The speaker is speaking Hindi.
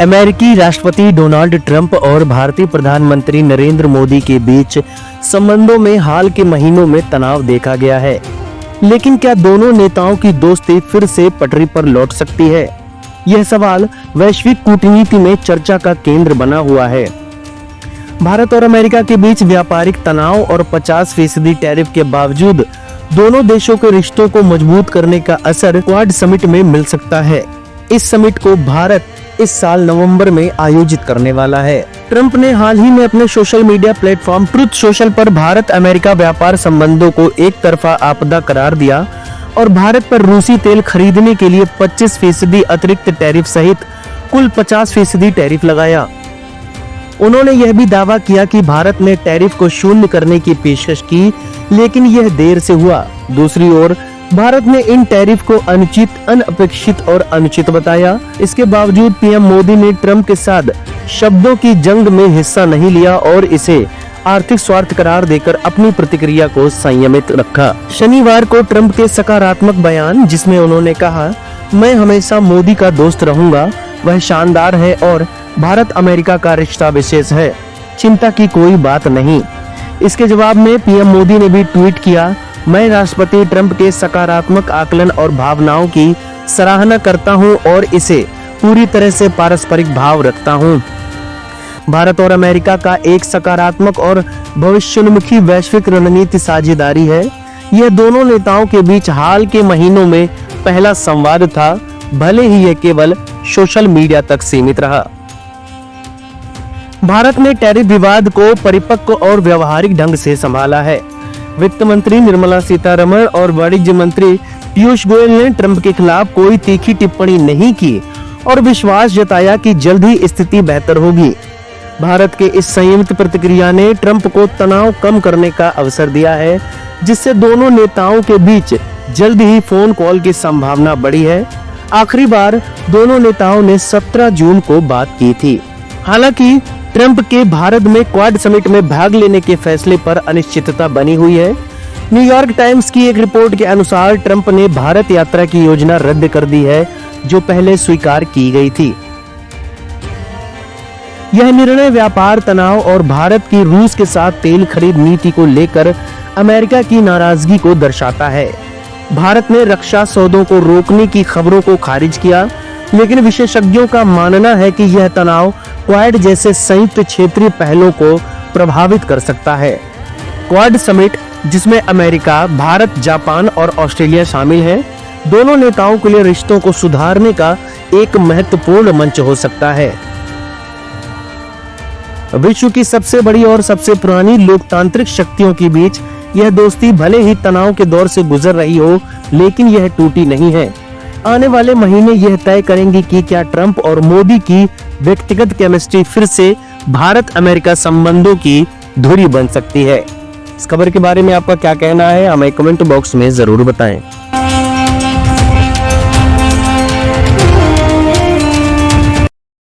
अमेरिकी राष्ट्रपति डोनाल्ड ट्रंप और भारतीय प्रधानमंत्री नरेंद्र मोदी के बीच संबंधों में हाल के महीनों में तनाव देखा गया है। लेकिन क्या दोनों नेताओं की दोस्ती फिर से पटरी पर लौट सकती है? यह सवाल वैश्विक कूटनीति में चर्चा का केंद्र बना हुआ है। भारत और अमेरिका के बीच व्यापारिक तनाव और 50% टैरिफ के बावजूद दोनों देशों के रिश्तों को मजबूत करने का असर क्वाड समिट में मिल सकता है। इस समिट को भारत इस साल नवंबर में आयोजित करने वाला है। ट्रंप ने हाल ही में अपने social media platform truth social पर भारत अमेरिका व्यापार संबंधों को एक तरफा आपदा करार दिया और भारत पर रूसी तेल खरीदने के लिए 25% अतिरिक्त टैरिफ सहित कुल 50% टैरिफ लगाया। उन्होंने यह भी दावा किया कि भारत ने टैरिफ को शून्य करने की पेशकश की, लेकिन यह देर से हुआ। दूसरी ओर भारत ने इन टैरिफ को अनुचित, अनअपेक्षित और अनुचित बताया। इसके बावजूद पीएम मोदी ने ट्रंप के साथ शब्दों की जंग में हिस्सा नहीं लिया और इसे आर्थिक स्वार्थ करार देकर अपनी प्रतिक्रिया को संयमित रखा। शनिवार को ट्रंप के सकारात्मक बयान, जिसमें उन्होंने कहा, मैं हमेशा मोदी का दोस्त रहूंगा, वह शानदार है और भारत अमेरिका का रिश्ता विशेष है, चिंता की कोई बात नहीं। इसके जवाब में पीएम मोदी ने भी ट्वीट किया, मैं राष्ट्रपति ट्रंप के सकारात्मक आकलन और भावनाओं की सराहना करता हूं और इसे पूरी तरह से पारस्परिक भाव रखता हूं। भारत और अमेरिका का एक सकारात्मक और भविष्योन्मुखी वैश्विक रणनीति साझेदारी है। यह दोनों नेताओं के बीच हाल के महीनों में पहला संवाद था, भले ही यह केवल सोशल मीडिया तक सीमित रहा। भारत ने टैरिफ विवाद को परिपक्व और व्यवहारिक ढंग से संभाला है। वित्त मंत्री निर्मला सीतारमण और वाणिज्य मंत्री पीयूष गोयल ने ट्रंप के खिलाफ कोई तीखी टिप्पणी नहीं की और विश्वास जताया कि जल्द ही स्थिति बेहतर होगी। भारत के इस संयमित प्रतिक्रिया ने ट्रंप को तनाव कम करने का अवसर दिया है, जिससे दोनों नेताओं के बीच जल्द ही फोन कॉल की संभावना बढ़ी है। आखिरी बार दोनों नेताओं ने 17 जून को बात की थी। हालांकि ट्रंप के भारत में क्वाड समिट में भाग लेने के फैसले पर अनिश्चितता बनी हुई है। न्यूयॉर्क टाइम्स की एक रिपोर्ट के अनुसार ट्रंप ने भारत यात्रा की योजना रद्द कर दी है, जो पहले स्वीकार की गई थी। यह निर्णय व्यापार तनाव और भारत की रूस के साथ तेल खरीद नीति को लेकर अमेरिका की नाराजगी को दर्शाता है। भारत ने रक्षा सौदों को रोकने की खबरों को खारिज किया, लेकिन विशेषज्ञों का मानना है कि यह तनाव क्वाड जैसे संयुक्त क्षेत्रीय पहलों को प्रभावित कर सकता है। क्वाड समिट, जिसमें अमेरिका, भारत, जापान और ऑस्ट्रेलिया शामिल हैं, दोनों नेताओं के लिए रिश्तों को सुधारने का एक महत्वपूर्ण मंच हो सकता है। विश्व की सबसे बड़ी और सबसे पुरानी लोकतांत्रिक शक्तियों के बीच यह दोस्ती भले ही तनाव के दौर से गुजर रही हो, लेकिन यह टूटी नहीं है। आने वाले महीने यह तय करेंगे कि क्या ट्रंप और मोदी की व्यक्तिगत केमिस्ट्री फिर से भारत अमेरिका संबंधों की धुरी बन सकती है। इस खबर के बारे में आपका क्या कहना है, हमें कमेंट बॉक्स में जरूर बताएं।